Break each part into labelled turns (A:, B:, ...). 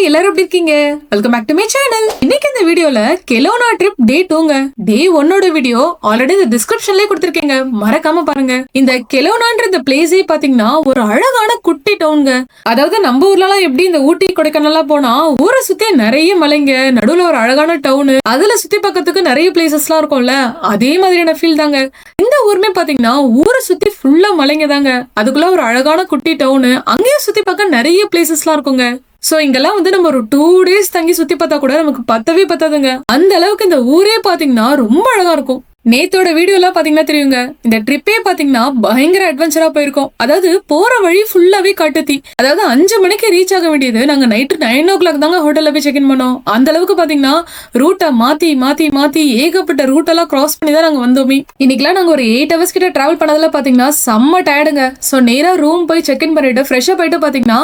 A: எல்லாரும் எப்படி இருக்கீங்க? Welcome back to my channel. இன்னைக்கு இந்த வீடியோல கெலோனா ட்ரிப் டே 2ங்க. டே 1ஓட வீடியோ ஆல்ரெடி இந்த டிஸ்கிரிப்ஷன்லயே கொடுத்திருக்கேங்க. மறக்காம பாருங்க. இந்த கெலோனான்ற இந்த பிளேஸே பாத்தீங்கன்னா ஒரு அழகான குட்டி டவுன்ங்க. அதாவது நம்ம ஊர்லலாம் எப்படி இந்த ஊட்டி கொடைக்கானல்லாம் போனா ஊரை சுத்தி நிறைய மலைங்க, நடுவுல ஒரு அழகான டவுனு, அதுல சுத்தி பார்க்கறதுக்கு நிறைய பிளேசஸ்லாம் இருக்கும்ல, அதே மாதிரியான ஃபீல் தாங்க. இந்த ஊருமே பாத்தீங்கன்னா ஊரை சுத்தி ஃபுல்லா மலைங்க தாங்க. அதுக்குள்ள ஒரு அழகான குட்டி டவுனு, அங்கேயும் சுத்தி பார்க்க நிறைய பிளேசஸ்லாம் இருக்குங்க. சோ இங்கெல்லாம் வந்து நம்ம ஒரு 2 days தங்கி சுத்தி பார்த்தா கூட நமக்கு பத்தவே பத்தாதுங்க. அந்த அளவுக்கு இந்த ஊரே பாத்தீங்கன்னா ரொம்ப அழகா இருக்கும். நேத்தோட வீடியோலாம் பாத்தீங்கன்னா தெரியுங்க, இந்த ட்ரிப்பே பாத்தீங்கன்னா பயங்கர அட்வென்ச்சரா போயிருக்கோம். அதாவது போற வழி ஃபுல்லாவே காட்டுத்தி. அதாவது 5 மணிக்கு ரீச் ஆக வேண்டியது நாங்க நைட்டு 9 o'clock தாங்க ஹோட்டல்ல போய் செக் இன் பண்ணோம். அந்த அளவுக்கு பாத்தீங்கன்னா ரூட்டை மாத்தி மாத்தி மாத்தி ஏகப்பட்ட ரூட்டெல்லாம் கிராஸ் பண்ணி தான் நாங்க வந்தோமே. இன்னைக்கெல்லாம் நாங்க ஒரு 8 hours கிட்ட டிராவல் பண்ணதுல பாத்தீங்கன்னா செம்ம டயர்டுங்க. சோ நேரா ரூம் போய் செக் இன் பண்ணிட்டு ஃப்ரெஷ் அப் ஆயிட்டு பாத்தீங்கன்னா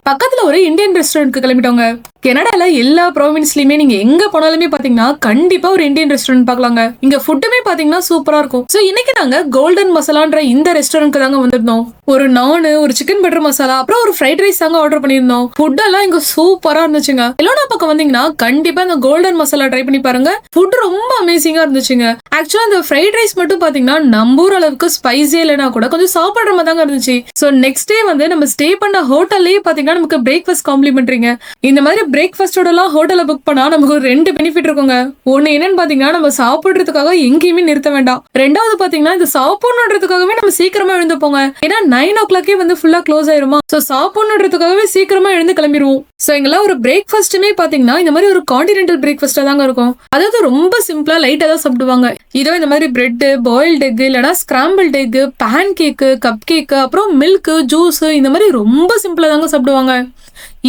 A: பக்கத்துல ஒரு இந்தியன் ரெஸ்டாரண்ட்க்கு கிளம்பிட்டோங்க. கனடால எல்லா ப்ரோவின்ஸ்லயுமே நீங்க எங்க போனாலுமே பாத்தீங்கன்னா கண்டிப்பா ஒரு இந்தியன் ரெஸ்டாரண்ட் பாக்கலாங்க. இங்க ஃபுட்டுமே பாத்தீங்கன்னா சூப்பரா இருக்கும். சோ இன்னைக்கு நாங்க கோல்டன் மசாலான்ற இந்த ரெஸ்டாரண்ட்க்கு தாங்க வந்திருந்தோம். ஒரு நானு, ஒரு சிக்கன் பட்டர் மசாலா, அப்புறம் ஒரு ஃப்ரைட் ரைஸ் தாங்க ஆர்டர் பண்ணிருந்தோம். ஃபுட் எல்லாம் இங்க சூப்பரா இருந்துச்சுங்க. கெலோனா பக்கம் வந்தீங்கன்னா கண்டிப்பா இந்த கோல்டன் மசாலா ட்ரை பண்ணி பாருங்க. ஃபுட் ரொம்ப அமேசிங்கா இருந்துச்சுங்க. ஆக்சுவலா இந்த ஃப்ரைட் ரைஸ் மட்டும் பாத்தீங்கன்னா நம்ம ஊர் அளவுக்கு ஸ்பைசியா இல்லைனா கூட கொஞ்சம் சாப்பிடுற மாதிரி தாங்க இருந்துச்சு. சோ நெக்ஸ்ட் டே வந்து நம்ம ஸ்டே பண்ண ஹோட்டல்லயே பாத்தீங்கன்னா நமக்கு பிரேக்ஃபாஸ்ட் காம்ப்ளிமெண்ட்ரிங்க. இந்த மாதிரி பிரேக்ஃபாஸ்டோட எல்லாம் ஹோட்டல்ல புக் பண்ணா நமக்கு ஒரு 2 பெனிஃபிட் இருக்குங்க. ஒண்ணு என்னன்னு பாத்தீங்கன்னா நம்ம சாப்பிடுறதுக்காக எங்கேயுமே நிறுத்த வேண்டாம். ரெண்டாவது பாத்தீங்கன்னா இது சாப்பிடணுன்றதுக்காகவே நம்ம சீக்கிரமா எழுந்து போங்க. ஏன்னா 9 o'clock வந்து ஃபுல்லா க்ளோஸ் ஆயிருமா. சோ சாப்பிடணுன்றதுக்காகவே சீக்கிரமா எழுந்து கிளம்பிடுவோம். சோ எங்கெல்லாம் ஒரு பிரேக்ஃபாஸ்ட்டுமே பாத்தீங்கன்னா இந்த மாதிரி ஒரு கான்டினென்டல் பிரேக்ஃபாஸ்டா தாங்க இருக்கும். அதாவது ரொம்ப சிம்பிளா லைட்டா தான் சாப்பிடுவாங்க. இதோ இந்த மாதிரி பிரெட், பாயில்டு எக், இல்லனா ஸ்கிராம்பிள்டு எக், பேன் கேக்கு, கப் கேக்கு, அப்புறம் மில்க், ஜூஸ், இந்த மாதிரி ரொம்ப சிம்பிளா தாங்க சாப்பிடுவாங்க.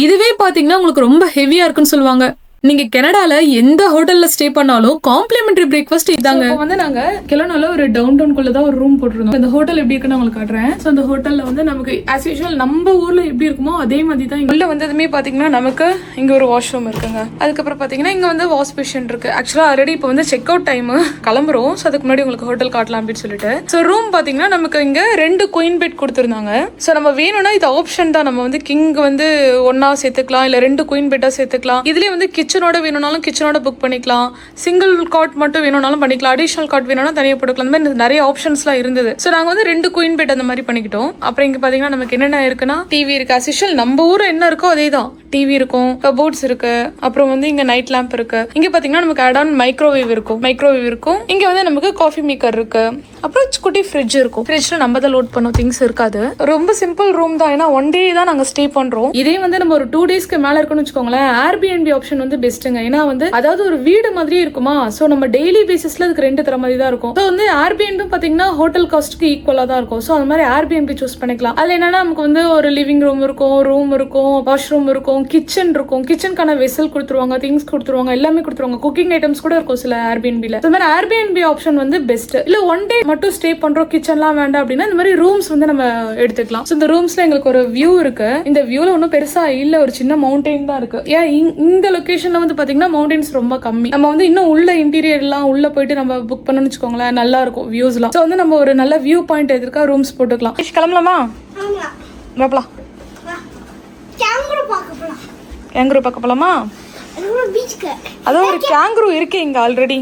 A: இதுவே பாத்தீங்கன்னா உங்களுக்கு ரொம்ப ஹெவியா இருக்குன்னு சொல்லுவாங்க. நீங்க கனடால எந்த ஹோட்டல்ல ஸ்டே பண்ணாலும் காம்ப்ளிமெண்டரி பிரேக்ஃபாஸ்ட் இதாங்க. வந்து நாங்க கெலோனால ஒரு டவுன் டவுனுக்குள்ள தான் ஒரு ரூம் போட்டுருந்தோம். இந்த ஹோட்டல் எப்படி இருக்குன்னு உங்களுக்கு காட்டுறேன். சோ அந்த ஹோட்டல்ல வந்து நமக்கு ஆஸ் யூஷுவல் நம்ம ஊர்ல எப்படி இருக்குமோ அதே மாதிரி தான். உள்ள வந்ததுமே பாத்தீங்கன்னா நமக்கு இங்க ஒரு வாஷ்ரூம் இருக்குங்க. அதுக்கப்புறம் பாத்தீங்கன்னா இங்க வந்து வாஷ் பேஷன் இருக்கு. ஆக்சுவலா ஆல்ரெடி இப்போ வந்து செக் அவுட் டைம் கிளம்புறோம். சோ அதுக்கு முன்னாடி உங்களுக்கு ஹோட்டல் காட்டலாம் அப்படின்னு சொல்லிட்டு. சோ ரூம் பாத்தீங்கன்னா நமக்கு இங்க 2 குயின் பெட் கொடுத்திருந்தாங்க. சோ நம்ம வேணும்னா இது ஆப்ஷன் தான். நம்ம வந்து கிங் வந்து ஒன்னா சேர்த்துக்கலாம், இல்ல 2 குயின் பெட்டா சேர்த்துக்கலாம். இதுலயே வந்து கிச்சனோட வேணும்னாலும் கிச்சனோட புக் பண்ணிக்கலாம். சிங்கிள் காட் மட்டும் வேணும்னாலும் பண்ணிக்கலாம். அடிஷனல் காட் வேணும்னா தனியாக போட்டுக்கலாம். அந்த மாதிரி நிறைய ஆப்ஷன்ஸ்லாம் இருந்தது. ஸோ நாங்கள் வந்து 2 குயின் பெட் அந்த மாதிரி பண்ணிக்கிட்டோம். அப்புறம் இங்கே பார்த்தீங்கன்னா நமக்கு என்னென்ன இருக்குன்னா டிவி இருக்கு. அஸ் யூஷுவல் நம்ம ஊர் என்ன இருக்கோ அதே தான். டிவி இருக்கும், கபோர்ட்ஸ் இருக்கு, அப்புறம் வந்து இங்க நைட் லேம்ப் இருக்கு. இங்க பாத்தீங்கன்னா நமக்கு ஆட் ஆன் மைக்ரோவேவ் இருக்கும். இங்க வந்து நமக்கு காஃபி மேக்கர் இருக்கு. அப்புறம் குட்டி ஃப்ரிட்ஜ் இருக்கும். ஃப்ரிட்ஜ்ல நம்ம தான் லோட் பண்ணோம் திங்ஸ் இருக்காது. ரொம்ப சிம்பிள் ரூம் தான். ஏன்னா 1 day தான் நாங்க ஸ்டே பண்றோம். இதே வந்து நம்ம ஒரு 2 daysக்கு மேல இருக்குன்னு வச்சுக்கோங்களேன், ஏர்பிஎன்பி ஆப்ஷன் வந்து பெஸ்ட்டுங்க. ஏன்னா வந்து அதாவது ஒரு வீடு மாதிரி இருக்குமா. சோ நம்ம டெய்லி பேசிஸ்ல அதுக்கு ரெண்ட் தர மாதிரி தான் இருக்கும். ஸோ வந்து ஏர்பிஎன்பி பாத்தீங்கன்னா ஹோட்டல் காஸ்ட்க்கு ஈக்குவலா தான் இருக்கும். ஸோ அந்த மாதிரி ஏர்பிஎன்பி சூஸ் பண்ணிக்கலாம். அதுல என்னன்னா நமக்கு வந்து ஒரு லிவிங் ரூம் இருக்கும், வாஷ்ரூம் இருக்கும், கிச்சன் இருக்கும். கிச்சனுக்கான வெசல் கொடுத்துருவாங்க, திங்ஸ் கொடுத்துருவாங்க, எல்லாமே கொடுத்துருவாங்க. குக்கிங் ஐட்டம்ஸ் கூட இருக்கும் சில ஏர்பிஎன்பில. இந்த மாதிரி ஏர்பிஎன்பி ஆப்ஷன் வந்து பெஸ்ட். இல்ல 1 day மட்டும் ஸ்டே பண்றோம், கிச்சன்லாம் வேண்டாம் அப்படின்னா இந்த மாதிரி ரூம்ஸ் வந்து நம்ம எடுத்துக்கலாம். ஸோ இந்த ரூம்ஸ்ல எங்களுக்கு ஒரு வியூ இருக்கு. இந்த வியூல ஒன்றும் பெருசா இல்ல, ஒரு சின்ன மவுண்டைன் தான் இருக்கு. ஏன் இந்த லொகேஷன்ல வந்து பாத்தீங்கன்னா மவுண்டைன்ஸ் ரொம்ப கம்மி. நம்ம வந்து இன்னும் உள்ள இன்டீரியர் எல்லாம் உள்ள போயிட்டு நம்ம புக் பண்ணணும்னு வச்சுக்கோங்களேன், நல்லா இருக்கும் வியூஸ்லாம். ஸோ வந்து நம்ம ஒரு நல்ல வியூ பாயிண்ட் எதிர்க்கா ரூம்ஸ் போட்டுக்கலாம். கிளம்பலாமா? பாப்பலாம். கேங்க்ரூ பார்க்க போலாமா? அதான் ஒரு கேங்க்ரூ இருக்கு இங்க ஆல்ரெடி.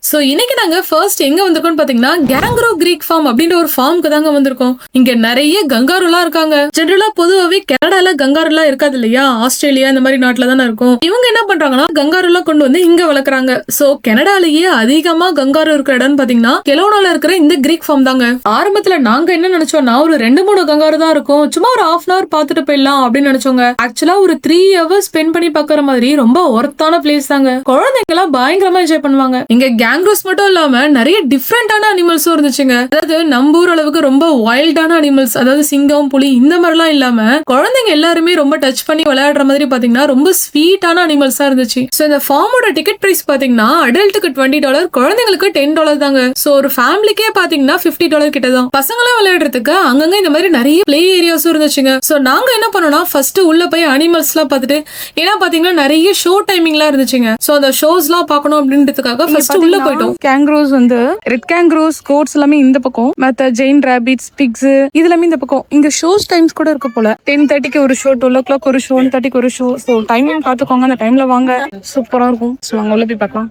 A: சோ இன்னைக்கு நாங்க ஃபர்ஸ்ட் எங்க வந்திருக்கோம்னு பாத்தீங்கன்னா கேங்க்ரோ கிரீக் ஃபார்ம் அப்படின்ற ஒரு ஃபார்முக்கு தாங்க வந்திருக்கோம். இங்க நிறைய கங்காருலாம் இருக்காங்க. ஜெனரலா பொதுவாவே கனடால கங்காருலாம் இருக்காது இல்லையா, ஆஸ்திரேலியா இந்த மாதிரி நாட்டுல தானே இருக்கும். இவங்க என்ன பண்றாங்கன்னா கங்காருலாம் கொண்டு வந்து இங்க வளர்க்குறாங்க. சோ கனடாலேயே அதிகமா கங்காரு இருக்கிற இடம் பாத்தீங்கன்னா கெலோனால இருக்கிற இந்த கிரீக் ஃபார்ம் தாங்க. ஆரம்பத்துல நாங்க என்ன நினைச்சோம்னா ஒரு 2-3 கங்காரு தான் இருக்கும், சும்மா ஒரு 1/2 hour பாத்துட்டு போயிடலாம் அப்படின்னு நினைச்சோங்க. ஆக்சுவலா ஒரு 3 hours ஸ்பெண்ட் பண்ணி பாக்குற மாதிரி ரொம்ப ஒர்த்தான பிளேஸ் தாங்க. குழந்தைங்க எல்லாம் பயங்கரமா என்ஜாய் பண்ணுவாங்க. இங்க கேங்க்ரோஸ் மட்டும் இல்லாம நிறைய டிஃப்ரெண்டான அனிமல்ஸும் இருந்துச்சுங்க. அதாவது நம்ம ஊர் அளவுக்கு ரொம்ப வைல்டான அனிமல்ஸ், அதாவது சிங்கம், புலி இந்த மாதிரிலாம் இல்லாம குழந்தைங்க எல்லாருமே ரொம்ப டச் பண்ணி விளையாடுற மாதிரி பாத்தீங்கன்னா ரொம்ப ஸ்வீட்டான அனிமல்ஸா இருந்துச்சு. சோ இந்த ஃபார்மோட டிக்கெட் பிரைஸ் பாத்தீங்கன்னா அடல்ட்டுக்கு $20, குழந்தைங்களுக்கு $10 தாங்க. சோ ஒரு ஃபேமிலிக்கே பாத்தீங்கன்னா $50 கிட்ட தான். பசங்களாம் விளையாடுறதுக்கு அங்கங்க இந்த மாதிரி நிறைய பிளே ஏரியாஸும் இருந்துச்சுங்க. சோ நாங்க என்ன பண்ணோம்னா ஃபர்ஸ்ட் உள்ள போய் அனிமல்ஸ் எல்லாம் பார்த்துட்டு, ஏன்னா பாத்தீங்கன்னா நிறைய ஷோ டைமிங்லாம் இருந்துச்சுங்க. சோ அந்த ஷோஸ் எல்லாம் பார்க்கணும் அப்படின்றதுக்காக ஃபர்ஸ்ட் உள்ள போயிட்டோம்.
B: கேங்க்ரோஸ் வந்து ரெட் கேங்க்ரோஸ் கோட்ஸ் எல்லாமே இந்த பக்கம், மத்த ஜெயின் ராபிட்ஸ் பிக்ஸ் இது எல்லாமே இந்த பக்கம். இங்க ஷோஸ் டைம்ஸ் கூட இருக்கு போல. 10:30க்கு ஒரு ஷோ, 12 o'clock ஒரு ஷோ, 1:30க்கு ஒரு ஷோ. ஸோ டைமிங் பாத்துக்கோங்க, அந்த டைம்ல வாங்க, சூப்பரா இருக்கும். ஸோ அங்க உள்ள போய் பார்க்கலாம்.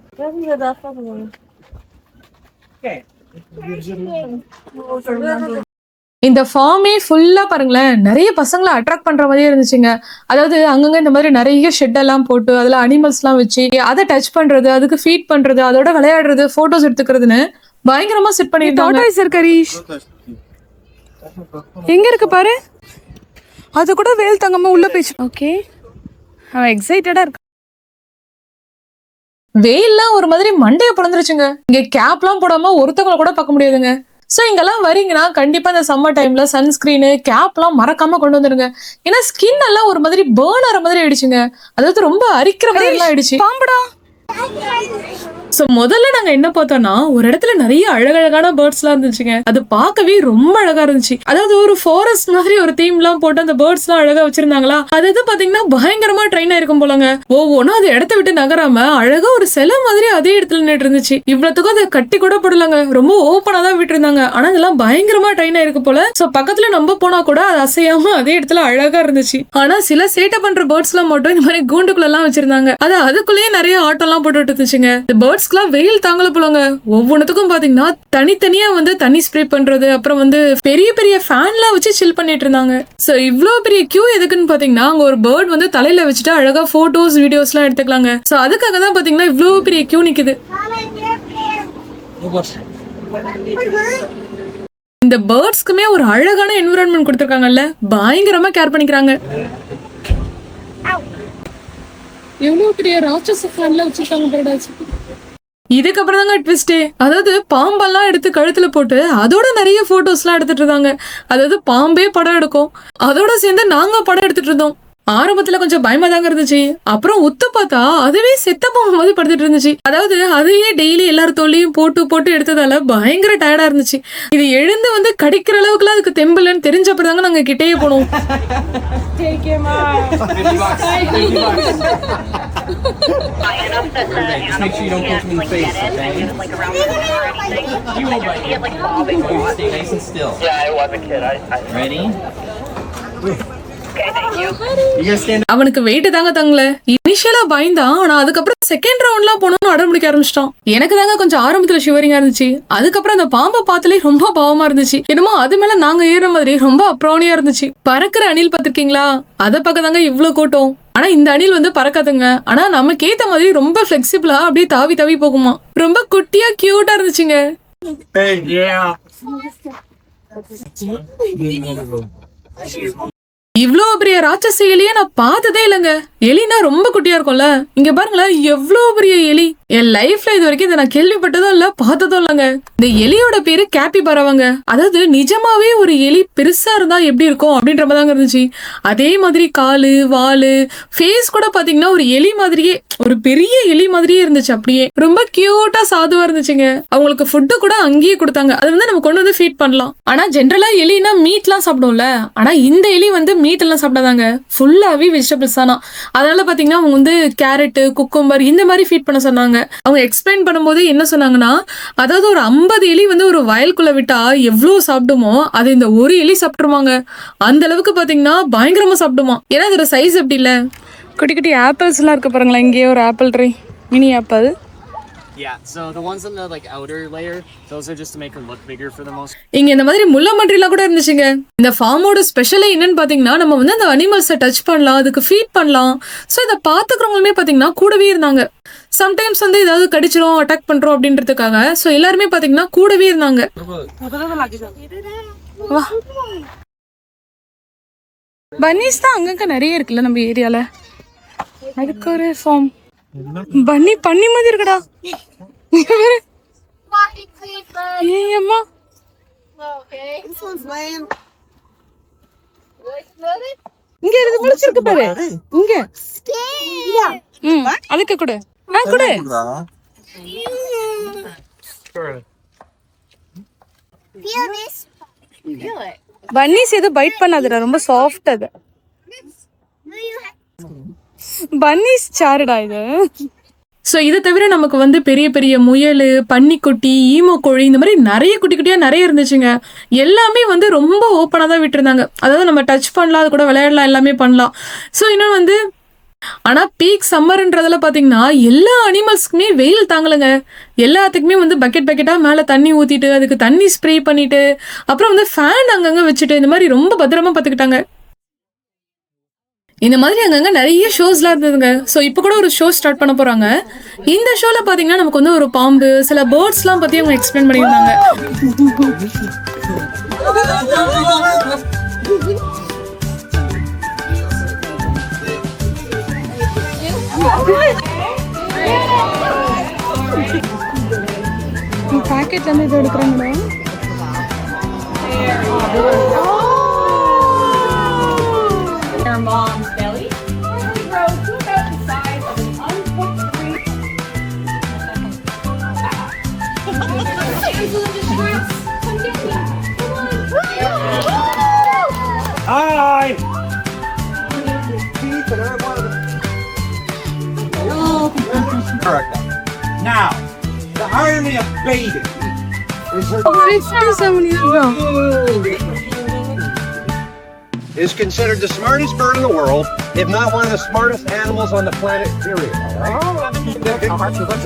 A: இந்த ஃபார்மே ஃபுல்லா பாருங்களேன், நிறைய பசங்களை அட்ராக்ட் பண்ற மாதிரியே இருந்துச்சுங்க. அதாவது அங்கங்க இந்த மாதிரி நிறைய ஷெட் எல்லாம் போட்டு அதுல அனிமல்ஸ் எல்லாம் வச்சு அதை டச் பண்றது, அதுக்கு ஃபீட் பண்றது, அதோட விளையாடுறது, போட்டோஸ் எடுத்துக்கிறதுன்னு பயங்கரமா செட் பண்ணிட்டாங்க.
B: எங்க இருக்கு பாரு, அது கூட வேல் தங்கமா உள்ள போயிடுச்சு. ஓகே, அவன் எக்ஸைட்டடா இருக்கு.
A: வெயில்லாம் ஒரு மாதிரி மண்டைய பிறந்துருச்சுங்க. இங்க கேப்லாம் போடாம ஒருத்தவங்களை கூட பார்க்க முடியாதுங்க. ஸோ இங்கெல்லாம் வரீங்கன்னா கண்டிப்பா இந்த சம்மர் டைம்ல சன்ஸ்கிரீனு கேப்லாம் மறக்காம கொண்டு வந்துருங்க. ஏன்னா ஸ்கின் எல்லாம் ஒரு மாதிரி பேர்ன் ஆகிற மாதிரி ஆயிடுச்சுங்க. அதாவது ரொம்ப அரிக்கிற மாதிரி எல்லாம் ஆயிடுச்சு.
B: பாம்புடா.
A: சோ முதல்ல நாங்க என்ன பார்த்தோம்னா, ஒரு இடத்துல நிறைய அழகழகான பேர்ட்ஸ் எல்லாம் இருந்துச்சுங்க. அது பார்க்கவே ரொம்ப அழகா இருந்துச்சு. அதாவது ஒரு ஃபாரஸ்ட் மாதிரி ஒரு தீம் எல்லாம் போட்டு அந்த பேர்ட்ஸ் எல்லாம் அழகா வச்சிருந்தாங்களா. அது பாத்தீங்கன்னா பயங்கரமா ட்ரெயின் ஆயிருக்கும் போலங்க. ஒவ்வொன்னும் அது இடத்த விட்டு நகராம அழகா ஒரு சிலை மாதிரி அதே இடத்துல நின்று இருந்துச்சு. இவ்வளவுக்கும் அதை கட்டி கூட போடலங்க, ரொம்ப ஓப்பனா தான் விட்டு இருந்தாங்க. ஆனா அதெல்லாம் பயங்கரமா ட்ரெயின் ஆயிருக்கு போல. சோ பக்கத்துல நம்ம போனா கூட அது அசையாம அதே இடத்துல அழகா இருந்துச்சு. ஆனா சில சேட்டை பண்ற பேர்ட்ஸ் எல்லாம் மட்டும் இந்த மாதிரி கூண்டுக்குள்ள எல்லாம் வச்சிருந்தாங்க. அது அதுக்குள்ளேயே நிறைய ஆட்டம் எல்லாம் போட்டு இருந்துச்சுங்க. பேர்ட்ஸ்க்குலாம் வெயில் தாங்கல போலங்க. ஒவ்வொன்றுத்துக்கும் பாத்தீங்கன்னா தனித்தனியா வந்து தண்ணி ஸ்ப்ரே பண்றது, அப்புறம் வந்து பெரிய பெரிய ஃபேன்லாம் வச்சு சில் பண்ணிட்டு இருந்தாங்க. சோ இவ்வளவு பெரிய கியூ எதுக்குன்னு பாத்தீங்கன்னா, அங்க ஒரு பேர்ட் வந்து தலையில வச்சுட்டு அழகா போட்டோஸ் வீடியோஸ் எல்லாம் எடுத்துக்கலாங்க. சோ அதுக்காக தான் பாத்தீங்கன்னா இவ்வளவு பெரிய கியூ நிக்குது. இந்த பேர்ட்ஸ்க்குமே ஒரு அழகான என்விரான்மெண்ட் கொடுத்திருக்காங்கல்ல, பயங்கரமா கேர் பண்ணிக்கிறாங்க. எவ்வளவு பெரிய ராட்சச ஃபேன்ல வச்சிருக்காங்க. இதுக்கப்புறம் தாங்க ட்விஸ்டே. அதாவது பாம்பெல்லாம் எடுத்து கழுத்துல போட்டு அதோட நிறைய போட்டோஸ் எல்லாம் எடுத்துட்டு இருந்தாங்க. அதாவது பாம்பே படம் எடுக்கும், அதோட சேர்ந்து நாங்க படம் எடுத்துட்டு இருந்தோம். ஆரம்பத்துல கொஞ்சம் பயமா தாங்க இருந்துச்சு. அப்புறம் உத்து பார்த்தா அதுவே செத்த பாம்பு மாதிரி படுத்துட்டு இருந்துச்சு. அதாவது அதையே டெய்லி எல்லாரும் தோல்லையும் போட்டு போட்டு எடுத்ததால பயங்கர டயர்டா இருந்துச்சு. இது எழுந்து வந்து கடிக்கிற அளவுக்குலாம் அதுக்கு தெம்புலன்னு தெரிஞ்சப்பறம் தாங்க நாங்க கிட்டேயே போனோம்.
C: Make sure you don't punch him in the face, okay? You will bite him. Stay nice and still.
D: Yeah, I was a kid.
C: Ready?
D: Okay, thank you.
C: You gonna stand up?
A: அவனுக்கு wait தாங்க தங்கல. இனிஷியலா பயந்தான், ஆனா அதுக்கப்புறம் second ரவுண்ட்லாம் போனோம்னு அடம் பிடிக்க ஆரம்பிச்சிட்டான். எனக்கு தாங்க கொஞ்சம் ஆரம்பத்துல ஷிவரிங்கா இருந்துச்சு. அதுக்கப்புறம் அந்த பாம்பை பார்த்தாலே ரொம்ப பாவமா இருந்துச்சு. என்னமோ அது மேல நாங்க ஏற மாதிரி ரொம்ப அப்ராணியா இருந்துச்சு. பறக்கிற அணில் பாத்திருக்கீங்களா, அதை பார்க்க தாங்க இவ்வளவு கூட்டம். ஆனா இந்த அணில் வந்து பறக்காதுங்க. ஆனா நமக்கு ஏத்த மாதிரி ரொம்ப பிளெக்சிபிளா அப்படியே தாவி தாவி போகுமா. ரொம்ப குட்டியா கியூட்டா இருந்துச்சுங்க. இவ்ளோ பெரிய ராட்சச எலியை நான் பார்த்ததே இல்லைங்க. எலினா ரொம்ப குட்டியா இருக்கும்ல, இங்க பாருங்களேன் எவ்வளோ பெரிய எலி. என் லைஃப்ல இது வரைக்கும் இதை நான் கேள்விப்பட்டதும் இல்ல, பார்த்ததும் இல்லைங்க. இந்த எலியோட பேரு கேப்பிபாராவாங்க. அதாவது நிஜமாவே ஒரு எலி பெருசா இருந்தா எப்படி இருக்கும் அப்படின்ற மாதிரி தாங்க இருந்துச்சு. அதே மாதிரி காலு, வாலு, ஃபேஸ் கூட பாத்தீங்கன்னா ஒரு எலி மாதிரியே, ஒரு பெரிய எலி மாதிரியே இருந்துச்சு. அப்படியே ரொம்ப கியூட்டா சாதுவா இருந்துச்சுங்க. அவங்களுக்கு ஃபுட்டு கூட அங்கேயே கொடுத்தாங்க. அது வந்து நம்ம கொண்டு வந்து ஃபீட் பண்ணலாம். ஆனா ஜென்ரலா எலினா மீட்லாம் சாப்பிடும்ல, ஆனா இந்த எலி வந்து மீட் எல்லாம் சாப்பிடாதாங்க, ஃபுல்லாவே வெஜிடபிள்ஸ் தானா. அதனால பாத்தீங்கன்னா அவங்க வந்து கேரட், குக்கும்பர் இந்த மாதிரி ஃபீட் பண்ண சொன்னாங்க. அவங்க எக்ஸ்பிளைன் பண்ணும்போது என்ன சொன்னாங்கன்னா, அதாவது ஒரு 50 எலி வந்து ஒரு வயலுக்குள்ள விட்டா எவ்வளவு சாப்பிடுமோ அது இந்த ஒரு எலி சாப்பிட்டுருமாங்க. அந்த அளவுக்கு பாத்தீங்கன்னா பயங்கரமா சாப்பிடுமா. ஏன்னா அதோட சைஸ் எப்படி இல்ல.
B: குட்டி குட்டி ஆப்பிள்ஸ் எல்லாம் இருக்கு பாருங்களா. இங்கேயே ஒரு apple tree, mini apple.
E: Yeah, so the ones in the like outer layer, those are just to make them look bigger for the most.
A: இங்க இந்த மாதிரி முள்ளமன்றிலாம் கூட இருந்துச்சுங்க. இந்த ஃபார்மோட ஸ்பெஷலே என்னன்னு பாத்தீங்கன்னா, நம்ம வந்து அந்த அனிமல்ஸை டச் பண்ணலாம், அதுக்கு ஃபீட் பண்ணலாம். ஸோ இதை பாத்துக்கிறவங்களுமே பாத்தீங்கன்னா கூடவே இருந்தாங்க. சம்டைம்ஸ் வந்து ஏதாவது கடிச்சிரும், அட்டாக் பண்றோம் அப்படின்றதுக்காக ஸோ எல்லாருமே பாத்தீங்கன்னா கூடவே இருந்தாங்க.
B: பன்னீஸ் தான் அங்கங்க நிறைய இருக்குல்ல நம்ம ஏரியால. அதுக்கு ஒரு ஃபார்ம் பன்னி பண்ணி மாதிரி இருக்குடா. ஏம்மா இங்க இருந்து முடிச்சிருக்கு பாரு. இங்க அதுக்கு கூட கூட பன்னீஸ் எதுவும் பைட் பண்ணாதுடா, ரொம்ப சாஃப்ட். அது பன்னீஸ் சாருடா இது.
A: ஸோ இதை தவிர நமக்கு வந்து பெரிய பெரிய முயல், பன்னிக்குட்டி, ஈமோக்கோழி இந்த மாதிரி நிறைய குட்டி குட்டியாக நிறைய இருந்துச்சுங்க. எல்லாமே வந்து ரொம்ப ஓப்பனாக தான் விட்டுருந்தாங்க. அதாவது நம்ம டச் பண்ணலாம், அது கூட விளையாடலாம், எல்லாமே பண்ணலாம். ஸோ இன்னும் வந்து ஆனால் பீக் சம்மர்ன்றதில் பார்த்தீங்கன்னா எல்லா அனிமல்ஸ்க்குமே வெயில் தாங்கலைங்க. எல்லாத்துக்குமே வந்து பக்கெட்டாக மேலே தண்ணி ஊற்றிட்டு, அதுக்கு தண்ணி ஸ்ப்ரே பண்ணிட்டு, அப்புறம் வந்து ஃபேன் அங்கங்கே வச்சுட்டு இந்த மாதிரி ரொம்ப பத்திரமா பார்த்துக்கிட்டாங்க. இந்த மாதிரி அங்கங்க நிறைய ஷோஸ்லாம் இருந்ததுங்க. ஸோ இப்போ கூட ஒரு ஷோ ஸ்டார்ட் பண்ண போறாங்க. இந்த ஷோல பாத்தீங்கன்னா நமக்கு வந்து ஒரு பாம்பு, சில பேர்ட்ஸ்லாம் பத்தி அவங்க எக்ஸ்பிளைன் பண்ணியிருந்தாங்க.
B: பாக்கெட்ல இருந்து இது எடுக்கிறாங்களா?
C: Their mom's belly. Grow to about the size of an uncooked tree.
D: Hi! Correct. Now, the irony of bathing is her
B: 57 years ago.
F: is considered the smartest bird in the world, if not one of the smartest animals on the planet, period. Concentrate.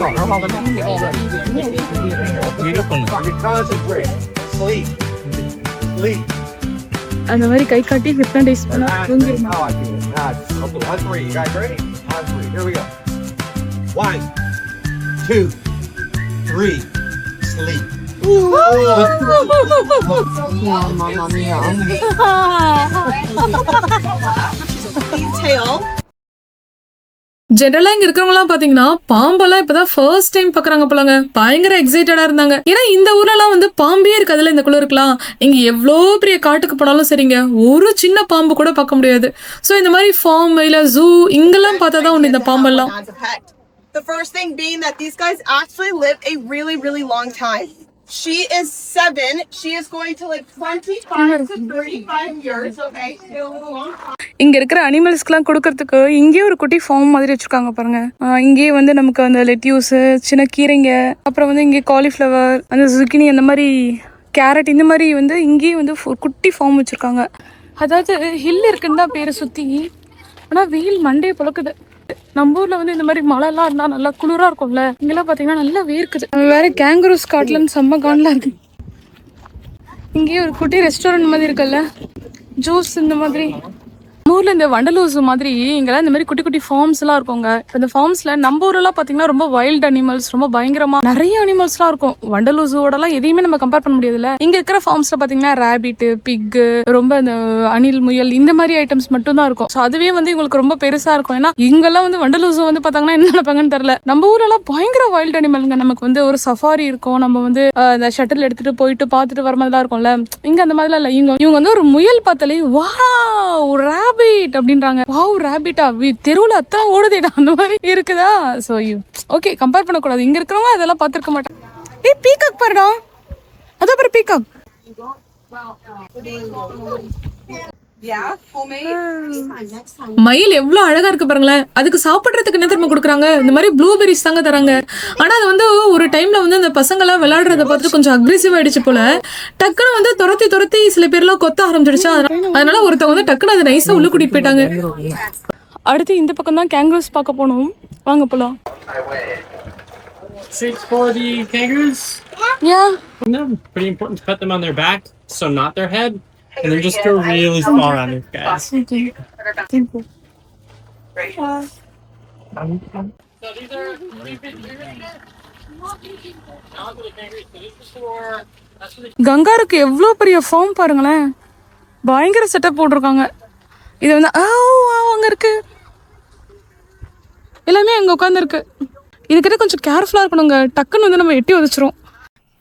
F: Sleep. Sleep.
B: அந்த மாதிரி கை காட்டி hypnotise பண்ணா தூங்கிருமா?
F: Now I feel it. Okay, on three. You guys ready? On three. Here we go. 1, 2, 3. Sleep.
A: ஜெனரலா இங்க இருக்கிறவங்கலாம் பாத்தீங்கன்னா பாம்பெல்லாம் இப்பதான் first time பாக்குறாங்க போலங்க. பயங்கர எக்ஸைட்டடா இருந்தாங்க. ஏன்னா இந்த ஊர்லலாம் வந்து பாம்பே இருக்காதுல்ல இந்த குளிருக்குலாம். நீங்க எவ்வளோ பெரிய காட்டுக்கு போனாலும் சரிங்க, ஒரு சின்ன பாம்பு கூட பார்க்க முடியாது. ஸோ இந்த மாதிரி ஃபார்ம் இல்ல ஜூ இங்கெல்லாம் பார்த்தா தான் உண்டு இந்த பாம்பெல்லாம்.
G: The first thing being that these guys actually live a really, really long time. She is 7. She is going to live 25 to 35 years, okay? Still a long time.
B: இங்க இருக்கிற அனிமல்ஸ்க்குலாம் கொடுக்கறதுக்கு இங்கேயே ஒரு குட்டி ஃபார்ம் மாதிரி வச்சிருக்காங்க பாருங்க. இங்கேயே வந்து நமக்கு அந்த லெட்யூஸ், சின்ன கீரைங்க, அப்புறம் வந்து இங்கே காலிஃப்ளவர், அந்த zucchini, அந்த மாதிரி கேரட், இந்த மாதிரி வந்து இங்கேயே வந்து ஒரு குட்டி ஃபார்ம் வச்சிருக்காங்க. அதாவது ஹில் இருக்குன்னு தான் பேரை சுற்றி, ஆனால் வெயில் மண்டே புழக்குது. நம்ம ஊர்ல வந்து இந்த மாதிரி மழைலாம் இருந்தா நல்லா குளிரா இருக்கும்ல, இங்கெல்லாம் பாத்தீங்கன்னா நல்லா வேர்க்குது. வேற கேங்குரு ஸ்காட்லாந்து செம்ம கான்ல இருக்கு. இங்கேயே ஒரு குட்டி ரெஸ்டாரண்ட் மாதிரி இருக்குல்ல, ஜூஸ் இந்த மாதிரி. ஊர்ல இந்த வண்டலூஸ் மாதிரி இங்கெல்லாம் இந்த மாதிரி குட்டி குட்டி ஃபார்ம்ஸ் எல்லாம் இருக்குங்க. இந்த ஃபார்ம்ஸ்ல நம்ம ஊரெல்லாம் பாத்தீங்கன்னா ரொம்ப வைல்ட் அனிமல்ஸ், ரொம்ப பயங்கரமா நிறைய அனிமல்ஸ் எல்லாம் இருக்கும். வண்டலூஸோட எல்லாம் எதையுமே நம்ம கம்பேர் பண்ண முடியாதுல்ல. இங்க இருக்கிற ஃபார்ம்ஸ்ல பாத்தீங்கன்னா ரேபிட், பிக், ரொம்ப இந்த அணில், முயல் இந்த மாதிரி ஐட்டம்ஸ் மட்டும் தான் இருக்கும். ஸோ அதுவே வந்து இவங்களுக்கு ரொம்ப பெருசா இருக்கும். ஏன்னா இங்கெல்லாம் வந்து வண்டலூஸ் வந்து பாத்தாங்கன்னா என்ன நினைப்பாங்கன்னு தெரியல. நம்ம ஊர்ல எல்லாம் பயங்கர வைல்ட் அனிமல்ங்க. நமக்கு வந்து ஒரு சஃபாரி இருக்கும், நம்ம வந்து இந்த ஷட்டில் எடுத்துட்டு போயிட்டு பார்த்துட்டு வர மாதிரிலாம் இருக்கும்ல. இங்க அந்த மாதிரிலாம் இல்லை. இவங்க வந்து ஒரு முயல் பார்த்தாலே வாவ் ரேபிட் அப்படின்றாங்க. வாவ் ரேபிட்டா, தெருவுல அத்தனை ஓடுதேடா, அந்த மாதிரி இருக்குதா. ஸோ ஓகே, கம்பேர் பண்ணக்கூடாது. இங்க இருக்கிறவங்க அதெல்லாம் பார்த்துருக்க மாட்டாங்க. ஏய் பீகாக் பாருடா, அதான் பாரு பீகாக்.
A: மயில் எவ்வளவு அழகா இருக்கு பாருங்களேன். அதுக்கு சாப்பிடுறதுக்கு என்ன தெரியுமா கொடுக்குறாங்க? இந்த மாதிரி ப்ளூபெரிஸ் தாங்க தராங்க. ஆனா அது வந்து ஒரு டைம்ல வந்து அந்த பசங்க எல்லாம் விளையாடுறத பார்த்துட்டு கொஞ்சம் அக்ரெசிவ் ஆயிடுச்சு போல. டக்குன்னு வந்து துரத்தி சில பேர்லாம் கொத்த ஆரம்பிச்சிடுச்சா. அதனால ஒருத்தவங்க வந்து டக்குன்னு அதை நைஸா உள்ள கூட்டிட்டு போயிட்டாங்க.
B: அடுத்து இந்த பக்கம் தான் கேங்குரூஸ் பார்க்க போனோம். வாங்க போலாம்.
E: Treats for the kangaroos.
B: Yeah.
E: No, pretty important to pet them on their back, so not their head. And then just go really far on it, guys. So these are
B: கங்காருக்கு எவ்வளோ பெரிய ஃபார்ம் பாருங்களேன். பயங்கர setup போட்டிருக்காங்க. இது வந்து அங்கே இருக்கு, எல்லாமே அங்கே உட்காந்துருக்கு. இதுக்கிட்ட கொஞ்சம் கேர்ஃபுல்லாக இருக்கணுங்க. டக்குன்னு வந்து நம்ம எட்டி உதச்சிரும்.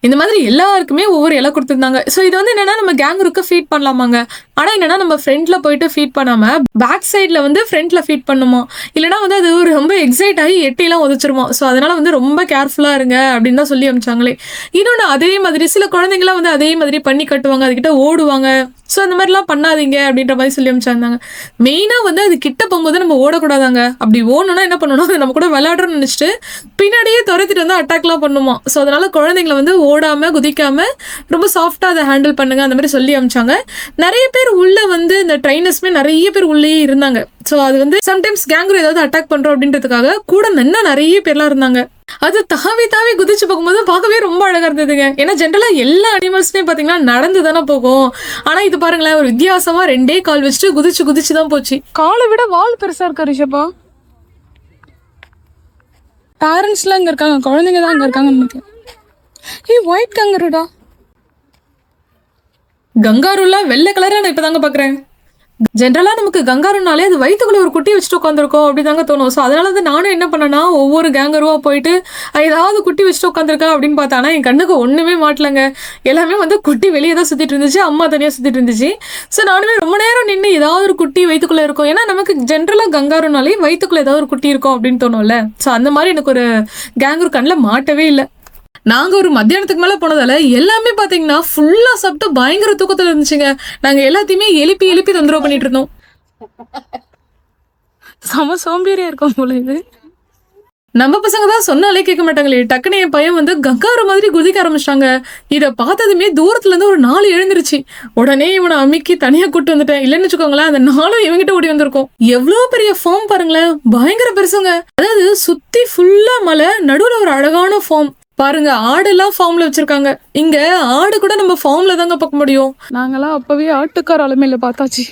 A: இந்த மாதிரி எல்லாருக்குமே ஒவ்வொரு இலை கொடுத்துருந்தாங்க. ஸோ இது வந்து என்னன்னா நம்ம கேங்கருக்கு ஃபீட் பண்ணலாமாங்க. ஆனால் என்னன்னா நம்ம ஃப்ரண்ட்ல போயிட்டு ஃபீட் பண்ணாம பேக் சைடில் வந்து ஃப்ரண்ட்ல ஃபீட் பண்ணுமா, இல்லைனா வந்து அது ஒரு ரொம்ப எக்ஸைட் ஆகி எட்டிலாம் உதச்சிருமா. ஸோ அதனால வந்து ரொம்ப கேர்ஃபுல்லாக இருங்க அப்படின்னு தான் சொல்லி அமிச்சாங்களே. இன்னொன்று அதே மாதிரி சில குழந்தைங்களாம் வந்து அதே மாதிரி பண்ணி கட்டுவாங்க, அதுக்கிட்ட ஓடுவாங்க. ஸோ அந்த மாதிரிலாம் பண்ணாதீங்க அப்படின்ற மாதிரி சொல்லி அமிச்சாங்க. மெயினாக வந்து அது கிட்ட போகும்போது நம்ம ஓடக்கூடாதாங்க. அப்படி ஓடணும்னா என்ன பண்ணணும், அது நம்ம கூட விளையாடுறோம்னு நினச்சிட்டு பின்னாடியே துரத்திட்டு வந்து அட்டாக்லாம் பண்ணுமா. ஸோ அதனால குழந்தைங்களை வந்து ஓடாமல் குதிக்காமல் ரொம்ப சாஃப்டாக அதை ஹேண்டில் பண்ணுங்க அந்த மாதிரி சொல்லி அமிச்சாங்க. நிறைய பேர் உள்ளே வந்து இந்த ட்ரைனர்ஸ்மே நிறைய பேர் உள்ளேயே இருந்தாங்க. ஸோ அது வந்து சம்டைம்ஸ் கேங்கர் ஏதாவது அட்டாக் பண்ணுறோம் அப்படின்றதுக்காக கூட நின்னா நிறைய பேர்லாம் இருந்தாங்க. அது தாவி தாவி குதிச்சு போகும்போது பார்க்கவே ரொம்ப அழகா இருந்ததுங்க. ஏன்னா ஜென்ரலா எல்லா அனிமல்ஸ்மே பாத்தீங்கன்னா நடந்து தானே போகும். ஆனா இது பாருங்களேன், ஒரு வித்தியாசமா 2 கால் வச்சுட்டு குதிச்சு குதிச்சு தான் போச்சு.
B: காலை விட வால் பெருசா இருக்கா ரிஷபா? பேரண்ட்ஸ்லாம் இங்க இருக்காங்க, குழந்தைங்க தான் இங்க இருக்காங்க. ஒயிட் கங்கருடா.
A: கங்காருலாம் வெள்ளை கலரா நான் இப்பதாங்க பாக்குறேன். ஜென்ரலா நமக்கு கங்காருனாலே அது வயிற்றுக்குள்ள ஒரு குட்டி வச்சுட்டு உட்காந்துருக்கோம் அப்படிதாங்க தோணும். ஸோ அதனால வந்து நானும் என்ன பண்ணேன்னா ஒவ்வொரு கேங்கருவா போயிட்டு ஏதாவது குட்டி வச்சுட்டு உட்காந்துருக்கா அப்படின்னு பார்த்தானா என் கண்ணுக்கு ஒண்ணுமே மாட்டலங்க. எல்லாமே வந்து குட்டி வெளியே தான் சுத்திட்டு இருந்துச்சு, அம்மா தனியாக சுத்திட்டு இருந்துச்சு. ஸோ நானுமே ரொம்ப நேரம் நின்று ஏதாவது ஒரு குட்டி வயிற்றுக்குள்ள இருக்கும். ஏன்னா நமக்கு ஜென்ரலா கங்காருனாலே வயிற்றுக்குள்ள ஏதாவது ஒரு குட்டி இருக்கும் அப்படின்னு தோணும்ல. ஸோ அந்த மாதிரி எனக்கு ஒரு கேங்கர் கண்ணில் மாட்டவே இல்லை. நாங்க ஒரு மத்தியானத்துக்கு மேல போனதால எல்லாமே பாத்தீங்கன்னா ஃபுல்லா சாப்பிட்டு பயங்கர தூக்கத்துல இருந்துச்சுங்க. நாங்க எல்லாத்தையுமே எழுப்பி எழுப்பி தொந்தரவு பண்ணிட்டு இருந்தோம்.
B: செம சோம்பேறியா இருக்கும் போல இது.
A: நம்ம பசங்க தான் சொன்னாலே கேட்க மாட்டாங்களே. டக்குனு என் பையன் வந்து கங்காரு மாதிரி குதிக்க ஆரம்பிச்சிட்டாங்க. இதை பார்த்ததுமே தூரத்துல இருந்து ஒரு 4 எழுந்துருச்சு. உடனே இவனை அமுக்கி தனியா கூட்டு வந்துட்டேன். இல்லைன்னு வச்சுக்கோங்களேன், அந்த 4 இவங்கிட்ட ஓடி வந்திருக்கும். எவ்வளவு பெரிய ஃபார்ம் பாருங்களேன், பயங்கர பெருசுங்க. அதாவது சுத்தி ஃபுல்லா மலை, நடுவுல ஒரு அழகான ஃபார்ம் பாருங்க. ஆடெல்லாம் ஃபார்ம்ல வச்சிருக்காங்க. இங்க ஆடு கூட நம்ம ஃபார்ம்ல தாங்க பார்க்க முடியும்.
B: நாங்கெல்லாம் அப்பவே ஆட்டுக்கார அலமையில பார்த்தாச்சு.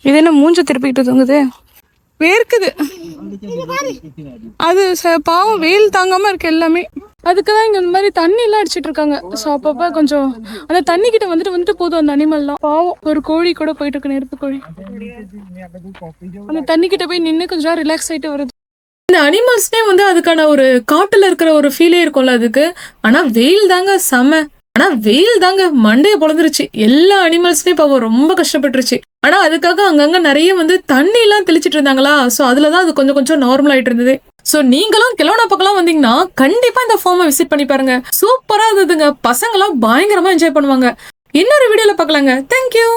B: இது என்ன மூஞ்ச திருப்பிக்கிட்டு தூங்குது, வேர்க்குது. அது பாவம் வெயில் தாங்காம இருக்கு எல்லாமே. அதுக்குதான் இங்க இந்த மாதிரி தண்ணி எல்லாம் அடிச்சிட்டு இருக்காங்க. ஸோ அப்பப்ப கொஞ்சம் அந்த தண்ணி கிட்ட வந்துட்டு போதும் அந்த அனிமல்லாம். பாவம் ஒரு கோழி கூட போயிட்டு இருக்கு, நெருப்பு கோழி. அந்த தண்ணி கிட்ட போய் நின்று கொஞ்சம் ரிலாக்ஸ் ஆயிட்டு வருது.
A: இந்த அனிமல்ஸ்னே வந்து அதுக்கான ஒரு காட்டுல இருக்கிற ஒரு ஃபீலே இருக்கும்ல அதுக்கு. ஆனா வெயில் தாங்க செம. ஆனா வெயில் தாங்க மண்டையை பொழந்துருச்சு. எல்லா அனிமல்ஸ்மே பாவம் ரொம்ப கஷ்டப்பட்டுருச்சு. ஆனா அதுக்காக அங்கங்க நிறைய வந்து தண்ணி எல்லாம் தெளிச்சிட்டு இருந்தாங்களா. ஸோ அதுலதான் அது கொஞ்சம் கொஞ்சம் நார்மல் ஆயிட்டு இருந்தது. ஸோ நீங்களும் கிலோனா பக்கம் வந்தீங்கன்னா கண்டிப்பா இந்த ஃபார்மை விசிட் பண்ணி பாருங்க. சூப்பரா இருந்ததுங்க. பசங்களாம் பயங்கரமா என்ஜாய் பண்ணுவாங்க. இன்னொரு வீடியோல பார்க்கலாங்க. தேங்க்யூ.